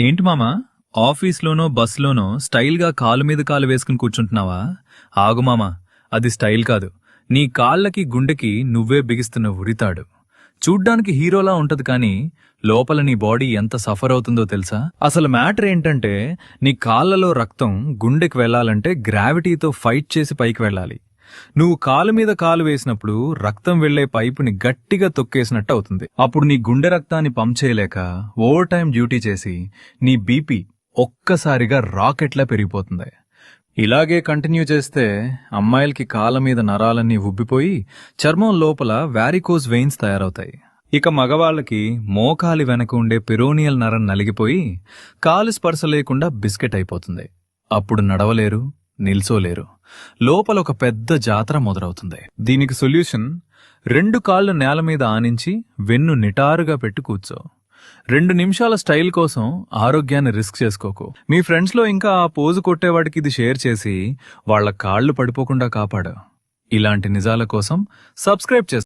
ఏంటి మామా, ఆఫీస్లోనో బస్లోనో స్టైల్గా కాలు మీద కాలు వేసుకుని కూర్చుంటున్నావా? ఆగు మామా, అది స్టైల్ కాదు. నీ కాళ్ళకి గుండెకి నువ్వే బిగిస్తున్న ఉరితాడు. చూడ్డానికి హీరోలా ఉంటది కానీ లోపల నీ బాడీ ఎంత సఫర్ అవుతుందో తెలుసా? అసలు మ్యాటర్ ఏంటంటే, నీ కాళ్ళలో రక్తం గుండెకి వెళ్లాలంటే గ్రావిటీతో ఫైట్ చేసి పైకి వెళ్ళాలి. నువ్వు కాలు మీద కాలు వేసినప్పుడు రక్తం వెళ్లే పైపుని గట్టిగా తొక్కేసినట్టు అవుతుంది. అప్పుడు నీ గుండె రక్తాన్ని పంప్ చేయలేక ఓవర్ టైం డ్యూటీ చేసి నీ బీపీ ఒక్కసారిగా రాకెట్లా పెరిగిపోతుంది. ఇలాగే కంటిన్యూ చేస్తే అమ్మాయిలకి కాళ్ళ మీద నరాలన్నీ ఉబ్బిపోయి చర్మం లోపల వారికోజ్ వెయిన్స్ తయారవుతాయి. ఇక మగవాళ్ళకి మోకాలి వెనక ఉండే పెరోనియల్ నరం నలిగిపోయి కాలు స్పర్శ లేకుండా బిస్కెట్ అయిపోతుంది. అప్పుడు నడవలేరు, నిల్చోలేరు. లోపల ఒక పెద్ద జాతర మొదలవుతుంది. దీనికి సొల్యూషన్, 2 కాళ్ళు నేల మీద ఆనించి వెన్ను నిటారుగా పెట్టి కూర్చో. 2 నిమిషాల స్టైల్ కోసం ఆరోగ్యాన్ని రిస్క్ చేసుకోకు. మీ ఫ్రెండ్స్ లో ఇంకా ఆ పోజు కొట్టేవాడికి ఇది షేర్ చేసి వాళ్ళ కాళ్ళు పడిపోకుండా కాపాడు. ఇలాంటి నిజాల కోసం సబ్స్క్రైబ్ చేసుకో.